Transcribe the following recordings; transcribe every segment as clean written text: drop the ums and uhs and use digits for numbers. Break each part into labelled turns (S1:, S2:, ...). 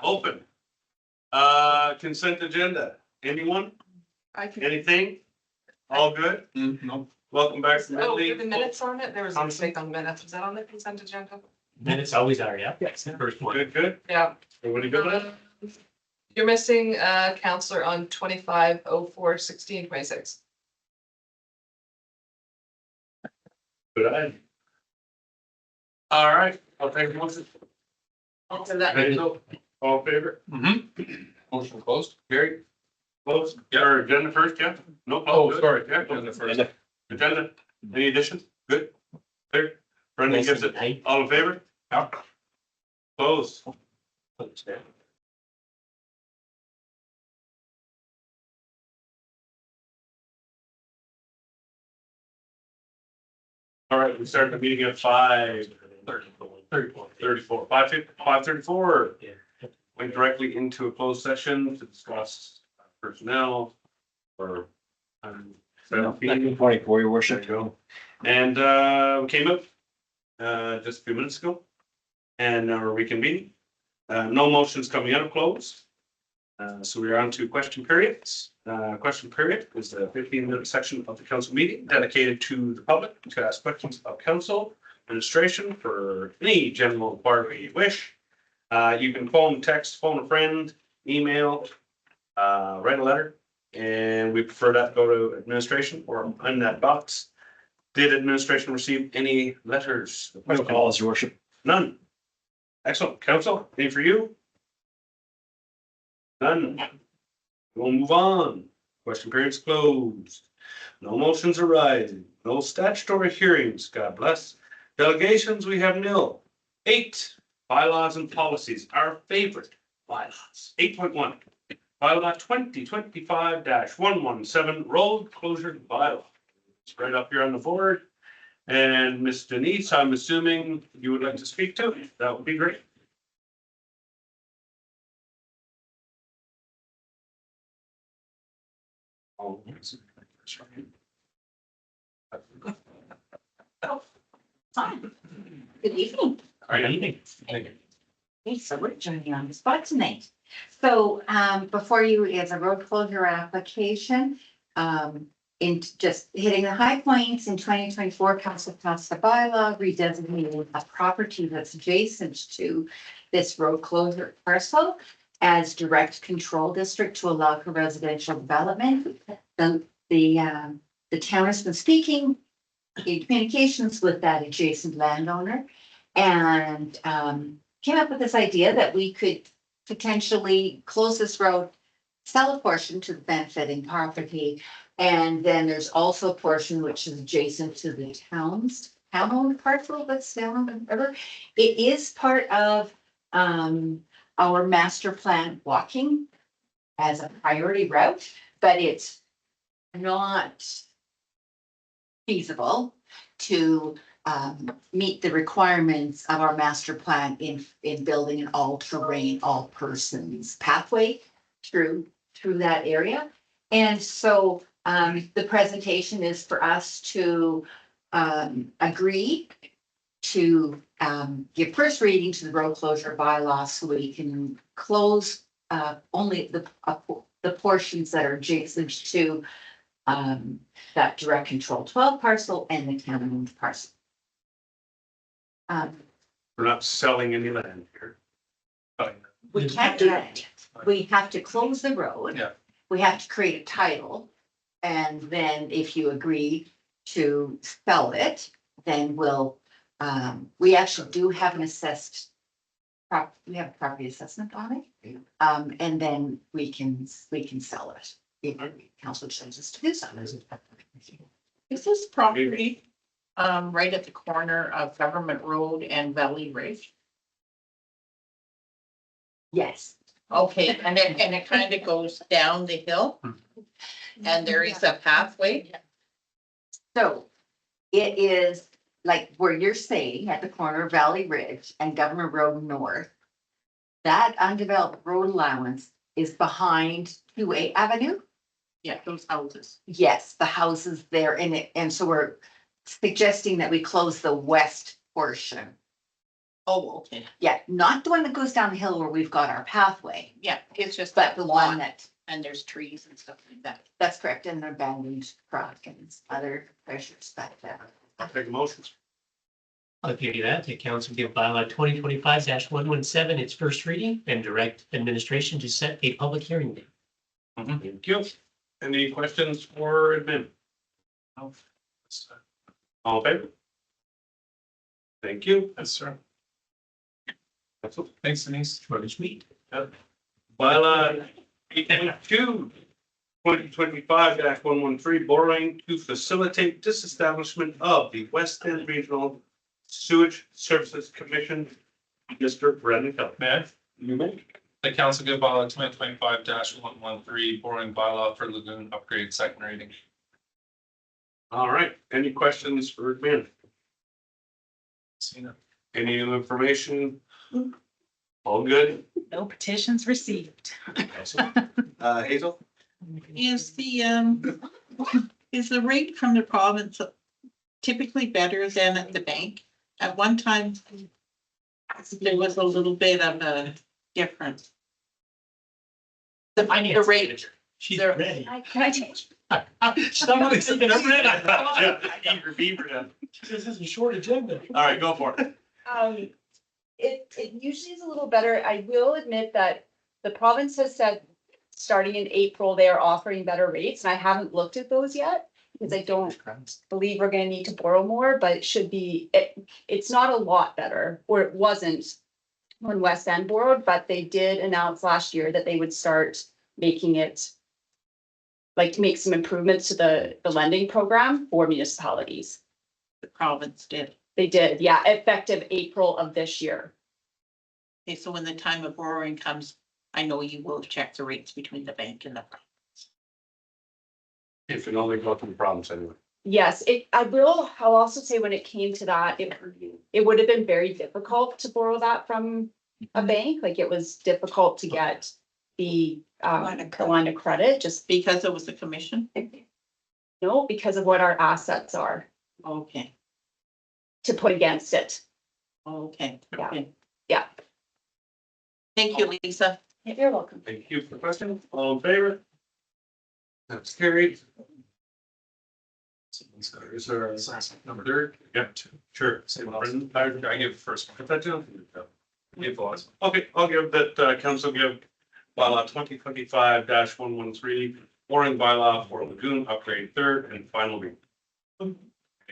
S1: open. Consent agenda. Anyone? Anything? All good?
S2: No.
S1: Welcome back to
S3: Oh,
S1: Ridley.
S3: with the minutes on it, there was a mistake on minutes, was that on the consent agenda?
S2: Minutes always are, yeah. Yes. First one.
S1: Good, good.
S3: Yeah.
S1: Everybody good with it?
S3: You're missing counselor on 25/04/16/26.
S1: Good eye. All right, I'll take a motion.
S3: And that-
S1: Ready to go? All in favor?
S2: Motion closed.
S1: Gary? Close? Or agenda first, yeah? No.
S2: Oh,
S1: good.
S2: sorry.
S1: Yeah,
S2: Agenda first.
S1: Agenda. Any additions? Good? Clear? Brendan gives it. All in favor?
S2: Yeah.
S1: Close. All right, we started the meeting at 5:34. 5:34.
S2: Yeah.
S1: Went directly into a closed session to discuss personnel or.
S4: 1924, your worship.
S1: There you go. And we came up just a few minutes ago. And now we're reconvening. No motions coming out of close. So we are on to question periods. Question period is a 15-minute section of the council meeting dedicated to the public to ask questions of council administration for any general inquiry you wish. You can phone, text, phone a friend, email, write a letter. And we prefer that go to administration or in that box. Did administration receive any letters?
S4: No calls, your worship.
S1: None. Excellent. Council, any for you? None. We'll move on. Question period's closed. No motions arising. No statutory hearings. God bless. Delegations, we have nil. 8 bylaws and policies. Our favorite bylaws. 8.1. Bylaw 2025-117 road closure bylaw. It's right up here on the board. And Miss Denise, I'm assuming you would like to speak to it. That would be great. Oh, that's right.
S5: Fine. Good evening.
S2: Good evening.
S5: Hey, so we're joining on the spot tonight. So before you is a road closure application. In just hitting the high points in 2024, council passed a bylaw redesignating a property that's adjacent to this road closure parcel as direct control district to allow for residential development. The town has been speaking in communications with that adjacent landowner and came up with this idea that we could potentially close this road, sell a portion to the benefiting property. And then there's also a portion which is adjacent to the town-owned parcel that's down on the river. It is part of our master plan walking as a priority route, but it's not feasible to meet the requirements of our master plan in building an all-terrain, all-persons pathway through that area. And so the presentation is for us to agree to give first reading to the road closure bylaw so we can close only the portions that are adjacent to that direct control 12 parcel and the town-owned parcel.
S1: We're not selling any land here.
S5: We can't do that. We have to close the road.
S2: Yeah.
S5: We have to create a title. And then if you agree to sell it, then we'll, we actually do have an assessed we have a property assessment on it. And then we can sell it. If council chooses to do so.
S6: Is this property right at the corner of Government Road and Valley Ridge?
S5: Yes.
S6: Okay, and it kind of goes down the hill and there is a pathway.
S5: So it is like where you're saying at the corner of Valley Ridge and Government Road North. That undeveloped road allowance is behind 2A Avenue.
S6: Yeah, those houses.
S5: Yes, the houses there in it. And so we're suggesting that we close the west portion.
S6: Oh, okay.
S5: Yeah, not the one that goes down the hill where we've got our pathway,
S6: Yeah, it's just
S5: but
S6: that
S5: the
S6: lot
S5: one that,
S6: and there's trees and stuff like that.
S5: that's correct, and the abandoned truck and other pressures, but,
S1: I'll take a motion.
S2: I'll give you that. The council give bylaw 2025-117 its first reading and direct administration to set a public hearing date.
S1: Thank you. Any questions for admin? No. All in favor? Thank you.
S4: Yes, sir.
S1: That's all.
S4: Thanks, Denise.
S2: Short and sweet.
S1: Bylaw 8.2, 2025-113, borrowing to facilitate disestablishment of the West End Regional Sewage Services Commission. Mr. Brendan Kelly.
S4: May I?
S1: You may.
S4: The council give bylaw 2025-113 boring bylaw for lagoon upgrade second reading.
S1: All right. Any questions for admin?
S4: Seen it.
S1: Any other information? All good?
S7: No petitions received.
S1: Hazel?
S6: Is the rate from the province typically better than at the bank? At one time, there was a little bit of a difference. The rate,
S2: manager. She's
S6: There-
S2: ready.
S7: Can I take?
S2: Somebody said I'm ready.
S1: Yeah, eager beaver then.
S2: She says this is a short agenda.
S1: All right, go for it.
S7: It usually is a little better. I will admit that the province has said, starting in April, they are offering better rates, and I haven't looked at those yet. Because I don't believe we're gonna need to borrow more, but it should be, it's not a lot better, or it wasn't when West End borrowed, but they did announce last year that they would start making it like to make some improvements to the lending program for municipalities.
S6: the province did.
S7: They did, yeah, effective April of this year.
S6: Okay, so when the time of borrowing comes, I know you will check the rates between the bank and the.
S1: If it only go through the problems anyway.
S7: Yes, I'll also say when it came to that, it would have been very difficult to borrow that from a bank. Like it was difficult to get the line of credit, just
S6: Because it was the commission?
S7: because of what our assets are
S6: Okay,
S7: to put against it.
S6: okay.
S7: Yeah.
S6: Okay.
S7: Yeah.
S6: Thank you, Lisa.
S7: You're welcome.
S1: Thank you for the question. All in favor? That's carried. Is there a number third? Yeah, sure. Brendan,
S4: I give the first
S1: put
S4: one.
S1: that down.
S4: Give the last
S1: Okay, I'll give that, council give bylaw 2025-113, boring bylaw for lagoon upgrade third and final reading. Any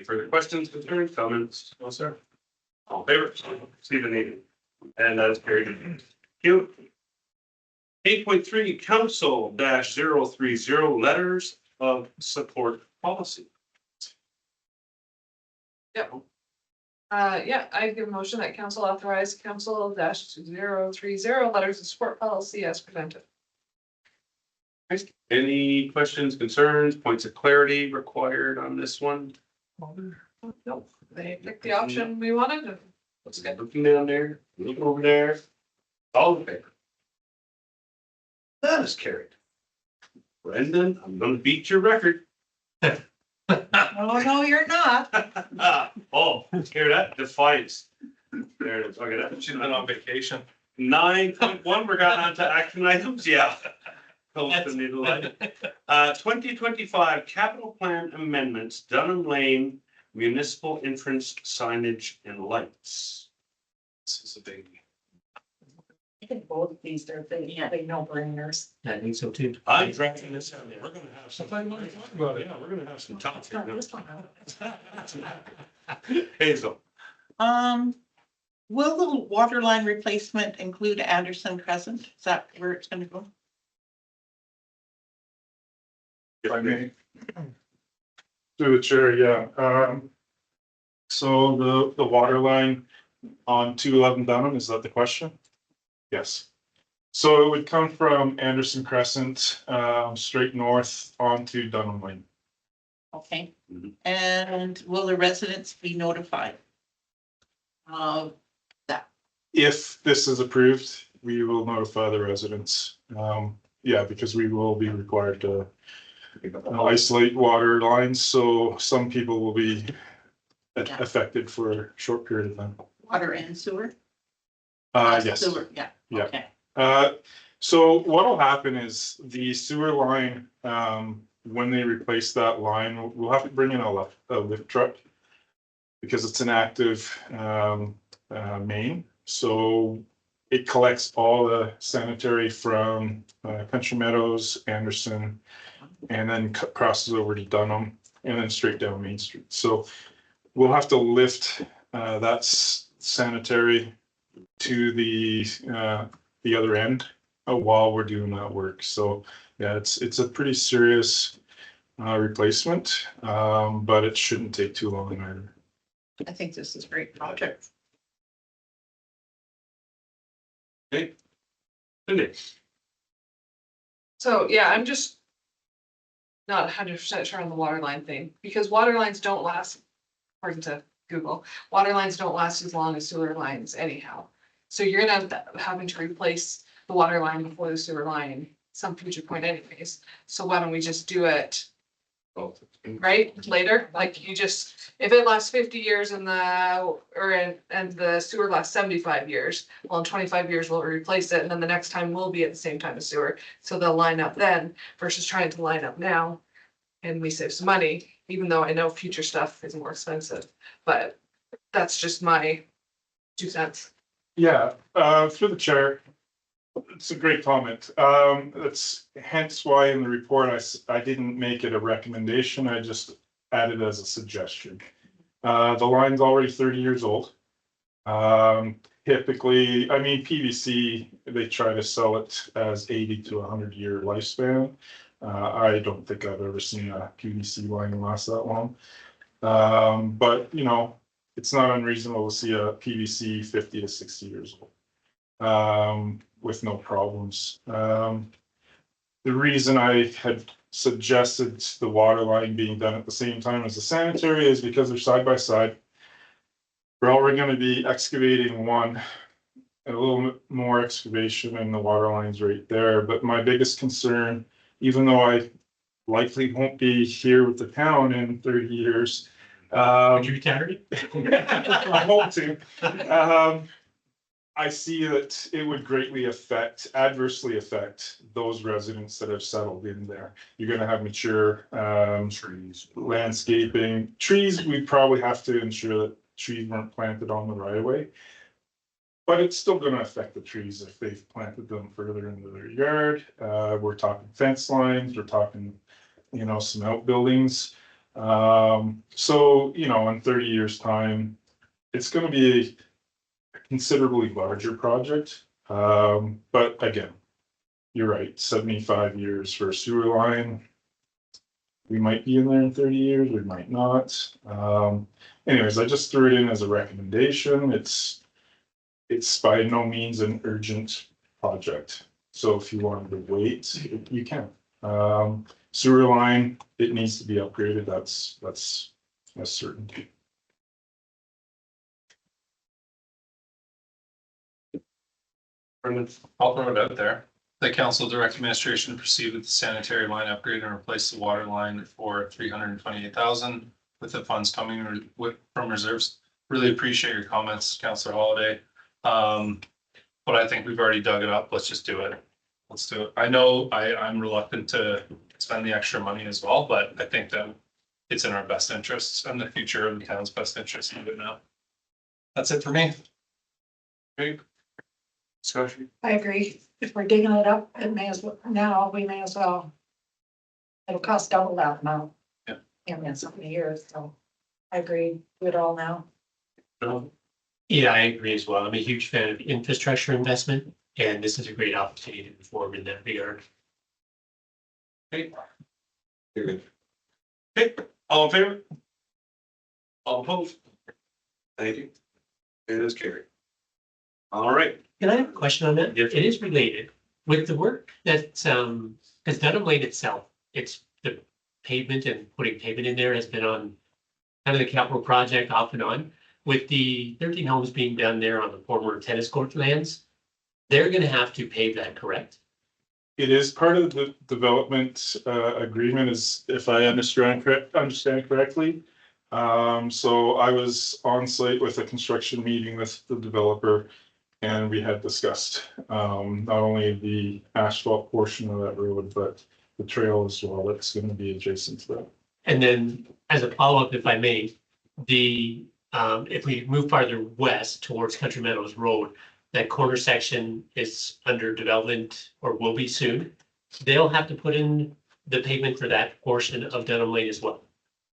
S1: further questions, concerns, comments? No, sir. All in favor? Stephen Needham. And that is carried. Thank you. 8.3, council -030, letters of support policy.
S3: Yeah, I give a motion that council authorize council -030 letters of support policy as presented.
S1: Any questions, concerns, points of clarity required on this one?
S3: Nope, they picked the option we wanted and looks good.
S1: Looking down there, looking over there. All in favor? That is carried. Brendan, I'm gonna beat your record.
S6: Oh, no, you're not.
S1: Oh, hear that? Defiance. There it is. Okay, that.
S4: She's been on vacation.
S1: 9.1, we're got on to action items, yeah. Close the needle line. 2025 capital plan amendments, Dunham Lane municipal entrance signage and lights.
S4: This is a big.
S7: I think both of these are big no brainers.
S2: I think so too.
S1: I'm drafting this out. We're gonna have some. Yeah, we're gonna have some talk. Hazel.
S6: Will the water line replacement include Anderson Crescent? Is that where it's gonna go?
S4: If I may.
S8: Through the chair, yeah. So the water line on 211 Dunham, is that the question? Yes. So it would come from Anderson Crescent, straight north onto Dunham Lane.
S6: Okay,
S1: Mhm.
S6: and will the residents be notified? Of that,
S8: If this is approved, we will notify the residents. Yeah, because we will be required to isolate water lines, so some people will be affected for a short period of time.
S6: water and sewer?
S8: Yes.
S6: Sewer, yeah,
S8: Yeah.
S6: okay.
S8: So what'll happen is the sewer line, when they replace that line, we'll have to bring in a lift truck. Because it's an active, main, so it collects all the sanitary from, Country Meadows, Anderson. And then crosses over to Dunham and then straight down Main Street. So we'll have to lift, that's sanitary to the other end while we're doing that work. So yeah, it's a pretty serious replacement, but it shouldn't take too long either.
S6: I think this is a great project.
S1: Cindy?
S3: So, yeah, I'm just not 100% sure on the water line thing, because water lines don't last, according to Google, water lines don't last as long as sewer lines anyhow. So you're gonna end up having to replace the water line before the sewer line, some future point anyways. So why don't we just do it, right, later? Like you just, if it lasts 50 years and the sewer lasts 75 years, well, in 25 years we'll replace it, and then the next time will be at the same time as sewer. So they'll line up then versus trying to line up now. And we save some money, even though I know future stuff is more expensive, but that's just my 2 cents.
S8: Yeah, through the chair. It's a great comment. That's hence why in the report, I didn't make it a recommendation. I just added as a suggestion. The line's already 30 years old. Typically, I mean, PVC, they try to sell it as 80 to 100-year lifespan. I don't think I've ever seen a PVC line last that long. But you know, it's not unreasonable to see a PVC 50 to 60 years old. With no problems. The reason I had suggested the water line being done at the same time as the sanitary is because they're side by side. We're already going to be excavating one, a little bit more excavation, and the water line's right there. But my biggest concern, even though I likely won't be here with the town in 30 years.
S2: Would you retire?
S8: I hope to. I see that it would greatly adversely affect those residents that have settled in there. You're gonna have mature, trees, landscaping, trees, we probably have to ensure that trees weren't planted on the right of way. But it's still gonna affect the trees if they've planted them further into their yard. We're talking fence lines, we're talking, you know, some outbuildings. So, you know, in 30 years' time, it's gonna be a considerably larger project. But again, you're right, 75 years for a sewer line. We might be in there in 30 years, we might not. Anyways, I just threw it in as a recommendation. It's by no means an urgent project. So if you wanted to wait, you can. Sewer line, it needs to be upgraded. That's a certainty.
S4: I'll throw it out there. The council direct administration to proceed with the sanitary line upgrade and replace the water line for $328,000 with the funds coming from reserves. Really appreciate your comments, Councillor Holiday. But I think we've already dug it up. Let's just do it. Let's do it. I know I'm reluctant to spend the extra money as well, but I think that it's in our best interests and the future of the town's best interest to do it now. That's it for me.
S1: Okay. Discussion?
S9: I agree. If we're digging it up, it may as well, now we may as well. It'll cost double that amount.
S4: Yeah.
S9: In so many years, so I agree, do it all now.
S1: No.
S2: Yeah, I agree as well. I'm a huge fan of infrastructure investment, and this is a great opportunity to move forward in that regard.
S1: Okay. You're good. Okay, all in favor? All opposed? Thank you. It is carried. All right.
S2: Can I have a question on that?
S1: Yes.
S2: It is related with the work that, because Dunham Lane itself, it's the pavement and putting pavement in there has been on kind of the capital project off and on. With the 13 homes being done there on the former tennis court lands, they're gonna have to pave that, correct?
S8: It is part of the development agreement, is if I understand correctly. So I was on site with a construction meeting with the developer. And we had discussed, not only the asphalt portion of that road, but the trail as well, that's gonna be adjacent to that.
S2: And then as a follow-up, if I may, if we move farther west towards Country Meadows Road, that corner section is under development or will be soon. They'll have to put in the pavement for that portion of Dunham Lane as well.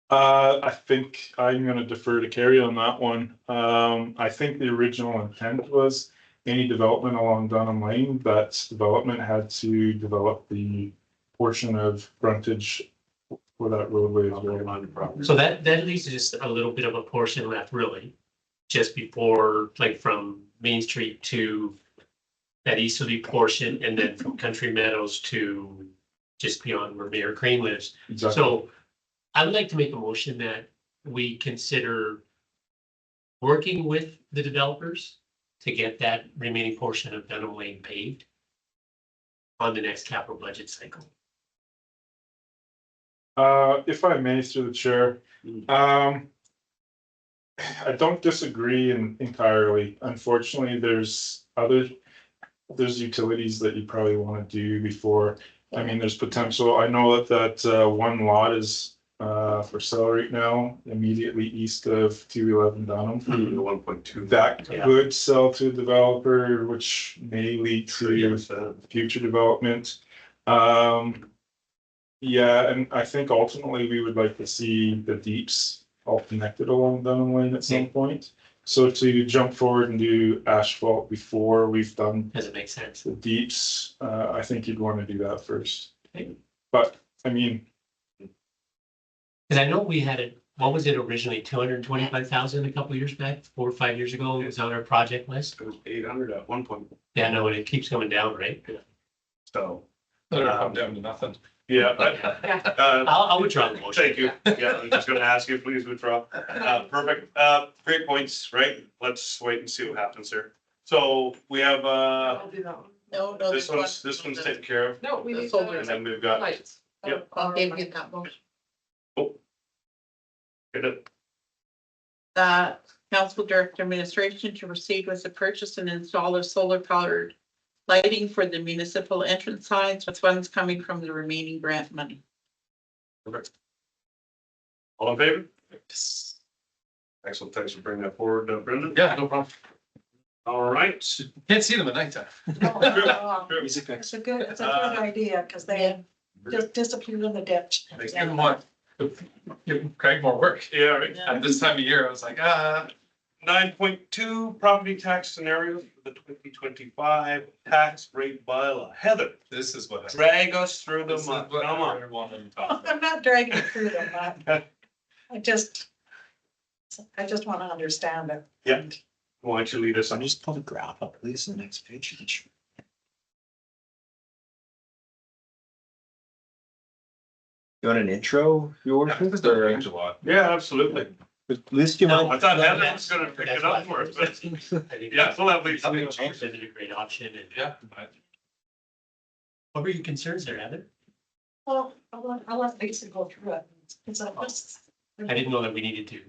S8: I think I'm gonna defer to Carrie on that one. I think the original intent was any development along Dunham Lane, that development had to develop the portion of frontage for that roadway as well.
S2: So that leaves just a little bit of a portion left really, just before, like from Main Street to that easterly portion, and then from Country Meadows to just beyond where Mayor Crane lives.
S8: Exactly.
S2: So I would like to make a motion that we consider working with the developers to get that remaining portion of Dunham Lane paved on the next capital budget cycle.
S8: If I may, through the chair, I don't disagree entirely. Unfortunately, there's utilities that you probably want to do before. I mean, there's potential. I know that one lot is for sale right now, immediately east of 211 Dunham.
S1: 1.2.
S8: That
S2: Yeah.
S8: could sell to a developer, which may lead to future development. Yeah, and I think ultimately we would like to see the deeps all connected along Dunham Lane at some point. So to jump forward and do asphalt before we've done
S2: Does it make sense?
S8: the deeps, I think you'd want to do that first.
S2: Okay.
S8: But, I mean,
S2: Cause I know we had it, what was it originally, 225,000 a couple years back, 4 or 5 years ago, it was on our project list.
S1: It was 800 at one point,
S2: Yeah, no, and it keeps coming down, right?
S1: so,
S4: That'll come down to nothing.
S1: yeah.
S2: I'll withdraw the motion.
S1: Thank you. Yeah, I'm just gonna ask you, please withdraw. Perfect. Great points, right? Let's wait and see what happens here. So we have,
S3: I'll do that one.
S6: No,
S1: this one's taken care of.
S3: No, we
S6: The
S3: need
S6: solar.
S1: And
S3: the
S1: then we've got,
S3: lights.
S1: Yep.
S6: Okay, we get that motion. That council direct administration to proceed with the purchase and install of solar powered lighting for the municipal entrance signs with funds coming from the remaining grant money.
S1: all in favor? Excellent. Thanks for bringing that forward, Brendan.
S4: Yeah, no problem.
S1: All right.
S4: Can't see them at nighttime.
S9: It's a good idea, because they just disappear in the ditch.
S1: Thank
S4: Give
S1: you.
S4: them what? Give Craig more work.
S1: Yeah, right.
S4: At this time of year, I was like,
S1: 9.2 property tax scenario for the 2025 tax rate bylaw. Heather,
S4: this is what.
S1: drag us through the
S4: This is
S1: month.
S4: what
S1: Come on.
S4: I wanted to talk about.
S9: I'm not dragging through them, I just want to understand it.
S1: Yeah. Why don't you lead us on?
S10: Just pull the graph up, please, the next page. You want an intro, yours?
S4: This doesn't change a lot.
S1: Yeah, absolutely.
S10: At least you
S1: I
S10: might.
S1: thought Heather was gonna pick it up for us, but
S2: I think
S1: yeah, we'll have Lisa.
S2: it's been a great option. And
S4: Yeah.
S2: what were your concerns there, Heather?
S9: Well, I'll let Lisa go through it. It's a,
S2: I didn't know that we needed to.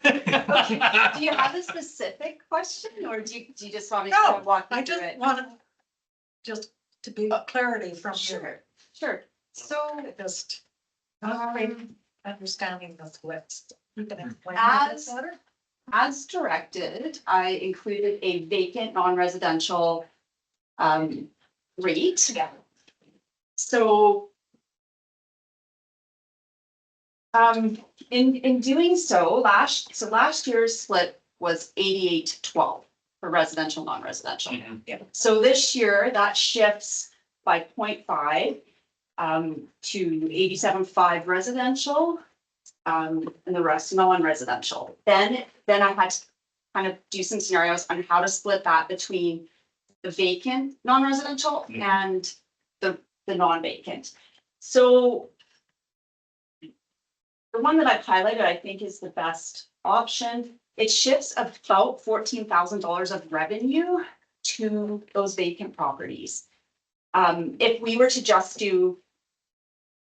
S7: Do you have a specific question or do you just want me to
S9: No,
S7: kind of walk
S9: I
S7: you through
S9: just
S7: it?
S9: want to be clarity from you.
S7: Sure, sure. So
S9: Just not really understanding the splits. You can explain
S7: As-
S9: that better?
S7: as directed, I included a vacant non-residential rate.
S9: Yeah.
S7: So in doing so, last year's split was 88-12 for residential, non-residential.
S9: Yeah.
S7: So this year, that shifts by 0.5 to 87.5 residential, and the rest non-residential. Then I had to kind of do some scenarios on how to split that between the vacant non-residential and the non-vacant. So the one that I've highlighted, I think is the best option. It shifts about $14,000 of revenue to those vacant properties. If we were to just do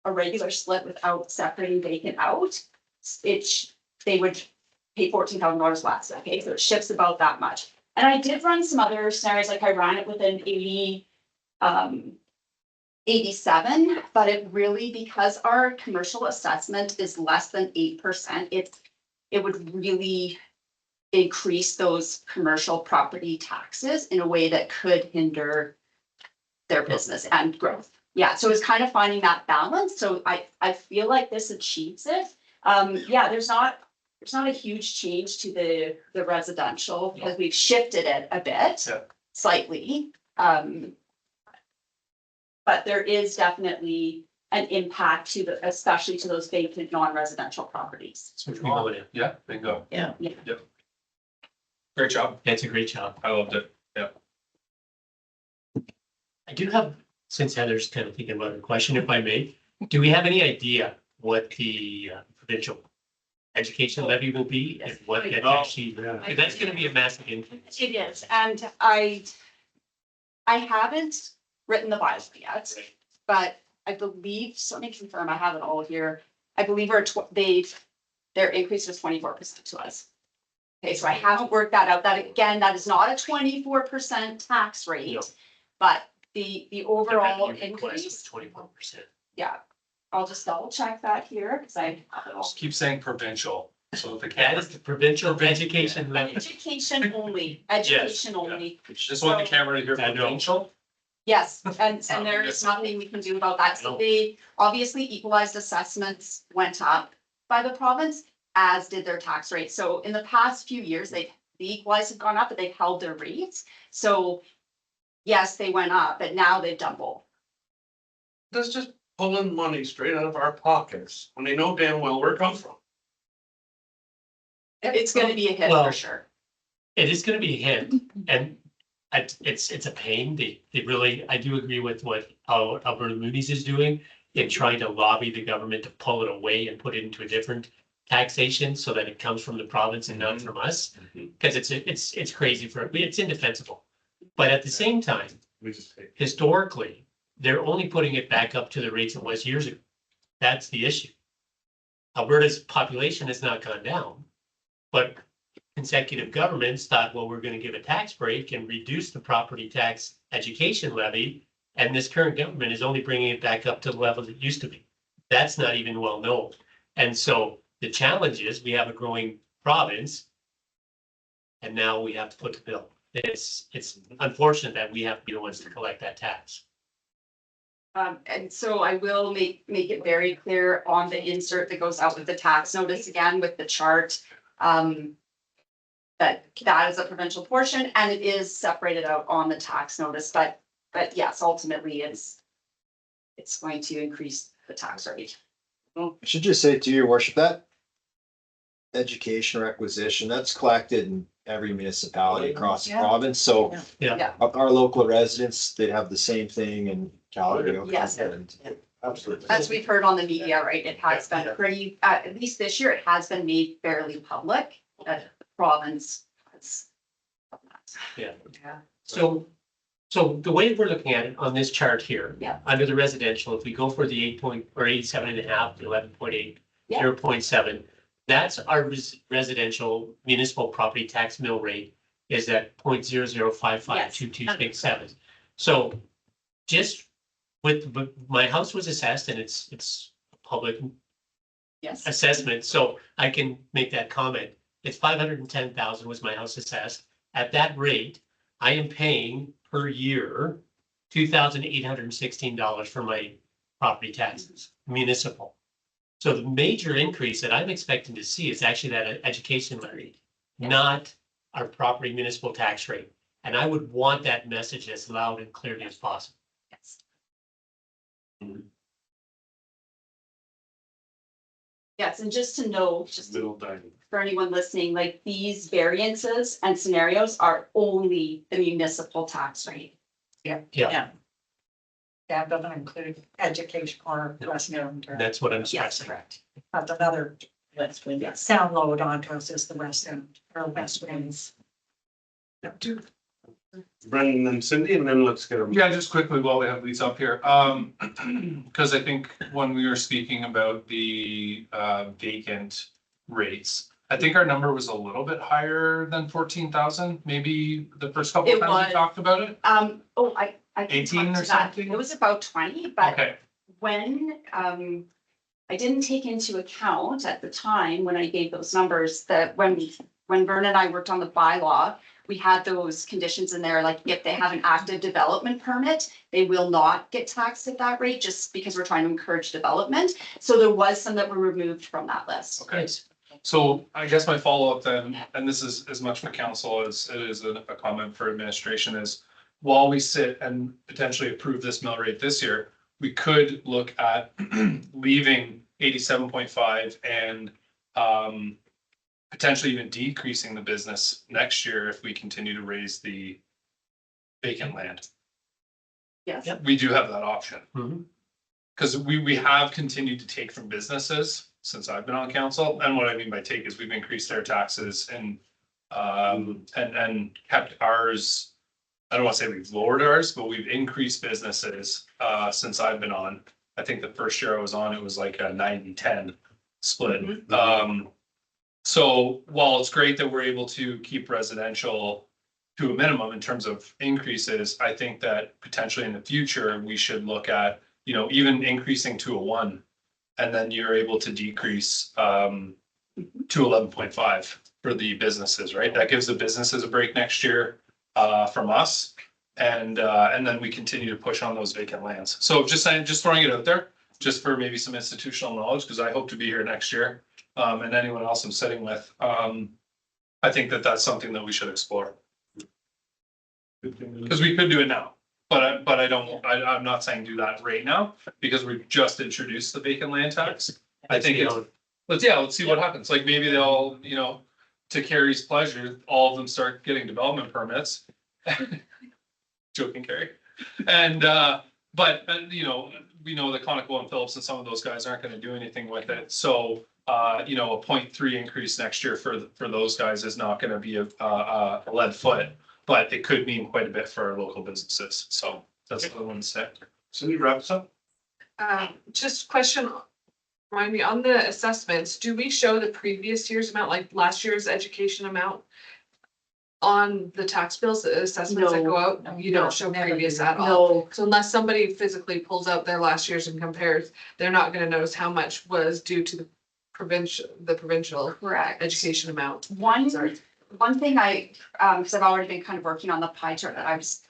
S7: a regular split without separating vacant out, they would pay $14,000 less, okay, so it shifts about that much. And I did run some other scenarios, like I ran it with an 87, but it really, because our commercial assessment is less than 8%, it would really increase those commercial property taxes in a way that could hinder their business and growth. Yeah, so it's kind of finding that balance. So I feel like this achieves it. Yeah, there's not a huge change to the residential because we've shifted it a bit,
S1: Yeah.
S7: slightly. But there is definitely an impact to especially to those vacant non-residential properties.
S2: So we go in.
S4: Yeah, bingo.
S6: Yeah.
S4: Great job.
S2: That's a great job.
S4: I loved it.
S2: I do have, since Heather's kind of thinking about a question, if I may, do we have any idea what the provincial education levy will be and what that actually,
S1: Yeah.
S2: that's gonna be a massive increase.
S7: It is, and I haven't written the bylaw yet, but I believe, so let me confirm, I have it all here. I believe their increase was 24% to us. Okay, so I haven't worked that out. That again, that is not a 24% tax rate,
S2: No.
S7: but the overall
S2: The revenue request was
S7: increase,
S2: 24%.
S7: yeah. I'll just double check that here, because I have it all.
S4: Just keep saying provincial, so that the
S2: That
S4: camera,
S2: is the provincial education levy.
S7: Education only, education only.
S4: just want the camera to hear
S2: I know.
S4: provincial.
S7: Yes, and
S4: Sound
S7: there
S4: good.
S7: is nothing we can do about that. So
S2: No.
S7: they, obviously equalized assessments went up by the province, as did their tax rate. So in the past few years, the equalized have gone up, but they've held their rates. So yes, they went up, but now they've doubled.
S1: That's just pulling money straight out of our pockets when they know damn well where it comes from.
S7: It's gonna be a hit
S2: Well,
S7: for sure.
S2: It is gonna be a hit, and it's a pain. They really, I do agree with what Alberta Moody's is doing in trying to lobby the government to pull it away and put it into a different taxation so that it comes from the province and not from us. Because it's crazy it's indefensible. But at the same time,
S1: We just take.
S2: historically, they're only putting it back up to the rates it was years ago. That's the issue. Alberta's population has not gone down, but consecutive governments thought, well, we're gonna give a tax break and reduce the property tax education levy. And this current government is only bringing it back up to the levels it used to be. That's not even well known. And so the challenge is we have a growing province. And now we have to foot the bill. It's unfortunate that we have to be the ones to collect that tax.
S7: And so I will make it very clear on the insert that goes out with the tax notice again with the chart. That is a provincial portion and it is separated out on the tax notice, but yes, ultimately it's going to increase the tax rate.
S10: I should just say to your worship, that education requisition, that's collected in every municipality across the
S7: Yeah.
S10: province, so
S2: Yeah.
S7: Yeah.
S10: our local residents, they'd have the same thing in Calgary.
S7: Yes.
S10: And
S1: Absolutely.
S7: As we've heard on the media, right, it has been pretty, at least this year, it has been made fairly public that the province has.
S2: Yeah.
S7: Yeah.
S2: So the way we're looking at it on this chart here.
S7: Yeah.
S2: Under the residential, if we go for the 87.5, the 11.8,
S7: Yeah.
S2: 0.7, that's our residential municipal property tax mill rate is at 0.00552267. So just with, my house was assessed and it's a public
S7: Yes,
S2: assessment, so I can make that comment. It's 510,000 was my house assessed. At that rate, I am paying per year $2,816 for my property taxes, municipal. So the major increase that I'm expecting to see is actually that education rate, not our property municipal tax rate. And I would want that message as loud and clearly as possible.
S7: yes. Yes, and just to know, just
S1: Middle diamond.
S7: for anyone listening, like these variances and scenarios are only the municipal tax rate.
S2: Yeah,
S9: That doesn't include education or resident, or
S2: that's what I'm
S7: Yes,
S2: stressing.
S7: correct.
S9: but another
S6: West Wind.
S9: download onto us is the west end or west winds.
S1: Brendan and Cindy, and then let's get them.
S4: Yeah, just quickly while we have these up here, because I think when we were speaking about the vacant rates, I think our number was a little bit higher than 14,000, maybe the first couple of
S7: It
S4: times we
S7: was.
S4: talked about it.
S7: Oh, I. can
S4: 18
S7: talk
S4: or
S7: to that.
S4: something?
S7: It was about 20, but
S4: Okay,
S7: when, I didn't take into account at the time when I gave those numbers that when Vern and I worked on the bylaw, we had those conditions in there, like if they have an active development permit, they will not get taxed at that rate just because we're trying to encourage development. So there was some that were removed from that list.
S4: okay. So I guess my follow-up then, and this is as much for council as it is a comment for administration, is while we sit and potentially approve this mill rate this year, we could look at leaving 87.5 and potentially even decreasing the business next year if we continue to raise the vacant land.
S7: Yes.
S2: Yep.
S4: We do have that option.
S2: Mhm.
S4: Because we have continued to take from businesses since I've been on council, and what I mean by take is we've increased their taxes and kept ours. I don't want to say we've lowered ours, but we've increased businesses since I've been on. I think the first year I was on, it was like a 90-10 split. So while it's great that we're able to keep residential to a minimum in terms of increases, I think that potentially in the future, we should look at, you know, even increasing to a 1. And then you're able to decrease to 11.5 for the businesses, right? That gives the businesses a break next year from us. And then we continue to push on those vacant lands. So just saying, just throwing it out there, just for maybe some institutional knowledge, because I hope to be here next year. And anyone else I'm sitting with, I think that that's something that we should explore. Because we could do it now, but I don't, I'm not saying do that right now, because we just introduced the vacant land tax. I think it's, let's see what happens. Like maybe they'll, you know, to Carrie's pleasure, all of them start getting development permits. Joking, Carrie. And, but, you know, we know that Conoco and Phillips and some of those guys aren't gonna do anything with it. So, you know, a 0.3 increase next year for those guys is not gonna be a lead foot, but it could mean quite a bit for our local businesses. So that's what I want to say.
S1: Cindy, wrap us up.
S3: Just question, remind me, on the assessments, do we show the previous year's amount, like last year's education amount? On the tax bills, the assessments that go out, you don't show previous at all.
S7: No,
S3: So unless somebody physically pulls out their last year's and compares, they're not gonna notice how much was due to the provincial
S7: correct.
S3: education amount.
S7: One thing because I've already been kind of working on the pie chart that I was,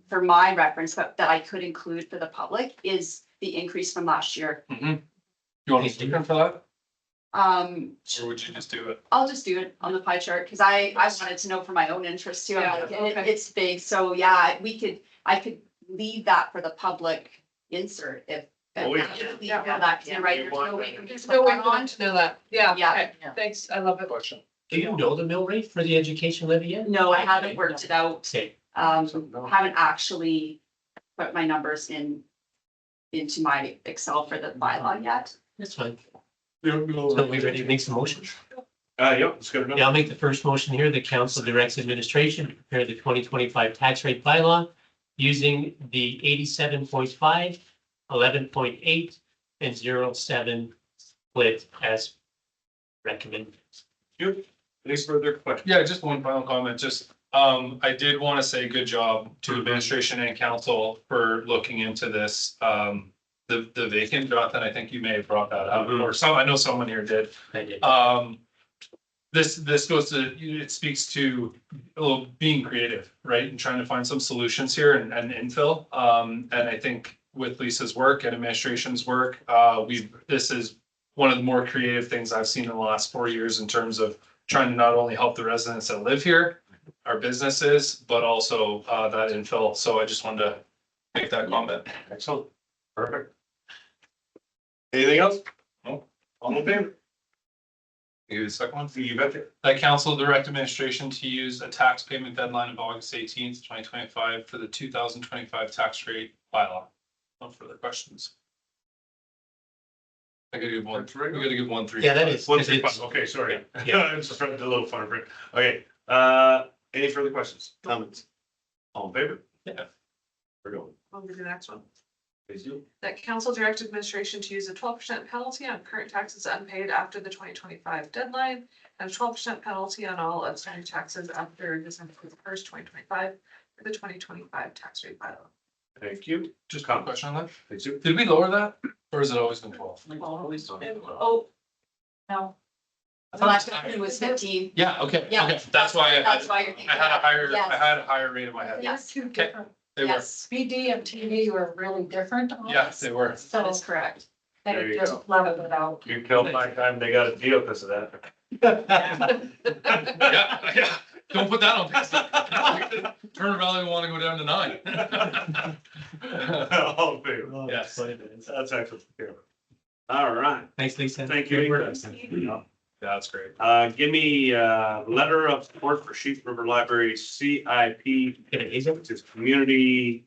S7: for my reference, but that I could include for the public is the increase from last year.
S4: You want to stick in for that? Or would you just do it?
S7: I'll just do it on the pie chart, because I wanted to know for my own interest too. I'm
S3: Yeah,
S7: like,
S3: okay.
S7: it's big, so yeah, I could leave that for the public insert if.
S1: Oh, yeah.
S7: Yeah, that, you're right, there's no way.
S3: There's no way for them to know that. Yeah,
S7: Yeah.
S3: okay, thanks, I love it.
S4: Question.
S2: Do you know the mill rate for the education levy yet?
S7: No, I haven't worked it out.
S2: Say,
S7: Haven't actually put my numbers into my Excel for the bylaw yet.
S2: that's fine. So we ready to make some motions?
S1: Yeah, let's get it
S2: Yeah,
S1: done.
S2: I'll make the first motion here. The council directs administration to prepare the 2025 tax rate bylaw using the 87.5, 11.8, and 0.7 split as recommended.
S1: Any further questions?
S4: Yeah, just one final comment, just, I did want to say good job to administration and council for looking into this. The vacant, Jonathan, I think you may have brought that up, or I know someone here did.
S2: I did.
S4: This goes to, it speaks to being creative, right? And trying to find some solutions here and infill. And I think with Lisa's work and administration's work, this is one of the more creative things I've seen in the last 4 years in terms of trying to not only help the residents that live here, our businesses, but also that infill. So I just wanted to make that comment.
S1: Excellent. Perfect. Anything else? No. All in favor?
S4: You the second one?
S1: You betcha.
S4: That council direct administration to use a tax payment deadline of August 18th, 2025 for the 2025 tax rate bylaw. No further questions. I gotta give one, we gotta give 1-3.
S2: Yeah, that is.
S1: 1,
S2: because
S1: 3,
S2: it's-
S1: 5. Okay, sorry.
S2: Yeah.
S1: It's just a little fun print. Okay, any further questions, comments? All in favor?
S2: Yeah.
S1: We're going.
S3: On to the next one.
S1: Please do.
S3: That council direct administration to use a 12% penalty on current taxes unpaid after the 2025 deadline, and a 12% penalty on all outstanding taxes after December 1st, 2025, for the 2025 tax rate bylaw.
S1: Thank you.
S4: Just a question on that.
S1: Please do.
S4: Did we lower that or has it always been 12?
S7: Oh, no. The last time it was 15.
S4: Yeah, okay,
S7: Yeah.
S4: okay. That's why I
S7: That's
S4: had,
S7: why you're thinking
S4: I had a
S7: that.
S4: higher,
S7: Yes.
S4: I had a higher rate in my head.
S7: Yes.
S9: Two
S4: Okay.
S9: different,
S4: They were,
S7: Yes,
S9: PD and TV were really different. on
S4: yeah,
S9: us.
S4: they were.
S7: that
S9: So
S7: is correct.
S9: they
S1: There you
S9: just
S1: go.
S9: leveled it out.
S1: You killed my time, they got a deal because of that.
S4: Yeah, yeah. Don't put that on Facebook. Turner Valley will want to go down to 9.
S1: All in favor?
S4: Yes.
S1: That's excellent. All right,
S2: Thanks, Lisa.
S1: thank
S2: Great work.
S1: you.
S4: That's great.
S1: Give me letter of support for Sheep River Library CIP,
S2: Get it, Hazel?
S1: which is community.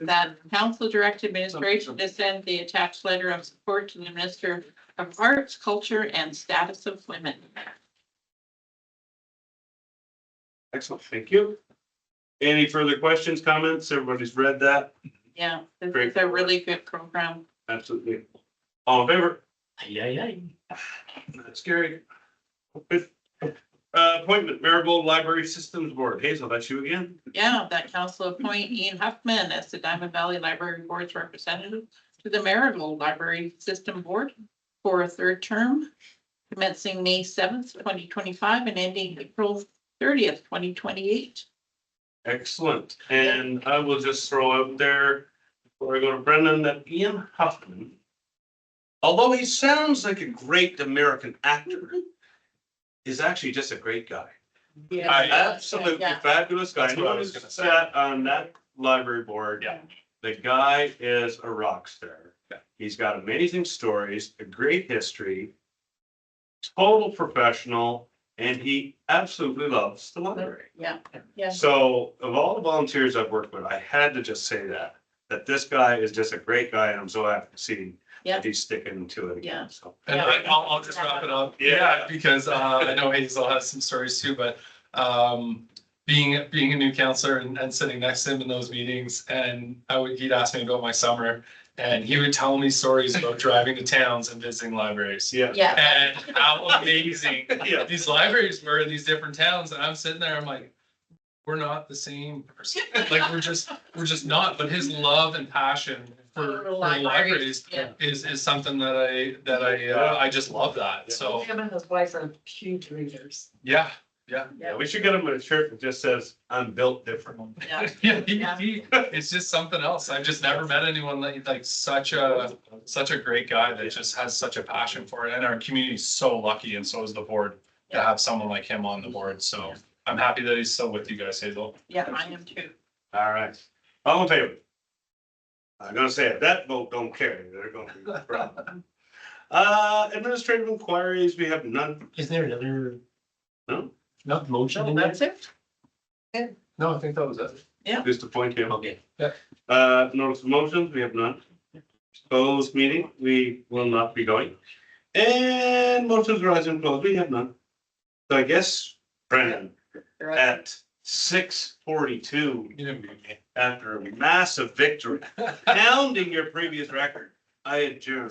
S6: That council direct administration to send the attached letter of support to the Minister of Arts, Culture and Status of Women.
S1: Excellent, thank you. Any further questions, comments? Everybody's read that?
S6: Yeah, this
S1: Great.
S6: is a really good program.
S1: Absolutely. All in favor?
S2: Yeah.
S1: That's scary. Good. Appointment, Marigold Library Systems Board. Hazel, that's you again?
S6: Yeah, that council appoint Ian Huffman as the Diamond Valley Library Board's representative to the Marigold Library System Board for a third term, commencing May 7th, 2025 and ending April 30th, 2028.
S1: Excellent. And I will just throw out there, before I go to Brendan, that Ian Huffman, although he sounds like a great American actor, is actually just a great guy. Absolutely
S6: Yeah.
S1: fabulous guy.
S4: That's what I
S1: Anyone
S4: was
S1: who's
S4: gonna say.
S1: sat on that library board.
S4: Yeah.
S1: The guy is a rock star.
S4: Yeah.
S1: He's got amazing stories, a great history, total professional, and he absolutely loves the library.
S6: Yeah, yeah.
S1: So of all the volunteers I've worked with, I had to just say that this guy is just a great guy and I'm so happy to see
S6: Yeah.
S1: that he's sticking to it
S6: Yeah.
S1: again. So.
S4: And I'll just wrap it up.
S1: Yeah.
S4: Because I know Hazel has some stories too, but being a new counselor and sitting next to him in those meetings, and he'd ask me about my summer, and he would tell me stories about driving to towns and visiting libraries.
S1: Yeah.
S7: Yeah.
S4: And how amazing
S1: Yeah.
S4: these libraries were in these different towns, and I'm sitting there, I'm like, we're not the same person. Like, we're just not, but his love and passion for libraries
S6: Yeah.
S4: is something that I just love that, so,
S9: Him and his wife are huge readers.
S4: yeah.
S1: Yeah, we should get him a shirt that just says, I'm built different.
S6: Yeah.
S4: Yeah, it's just something else. I've just never met anyone like such a great guy that just has such a passion for it. And our community's so lucky, and so is the board, to have someone like him on the board. So I'm happy that he's still with you guys, Hazel.
S6: Yeah, I am too.
S1: All right. All in favor? I'm gonna say it, that vote don't carry, they're gonna be a problem. Administrative inquiries, we have none.
S2: Is there another?
S1: No?
S2: Not motion in there?
S6: it.
S4: No, I think that was it.
S1: Just a point here.
S2: Okay.
S1: Notice of motions, we have none. Closed meeting, we will not be going. And motions rising closed, we have none. So I guess, Brendan, at 6:42,
S4: You didn't beat me.
S1: after a massive victory, pounding your previous record, I adjourn.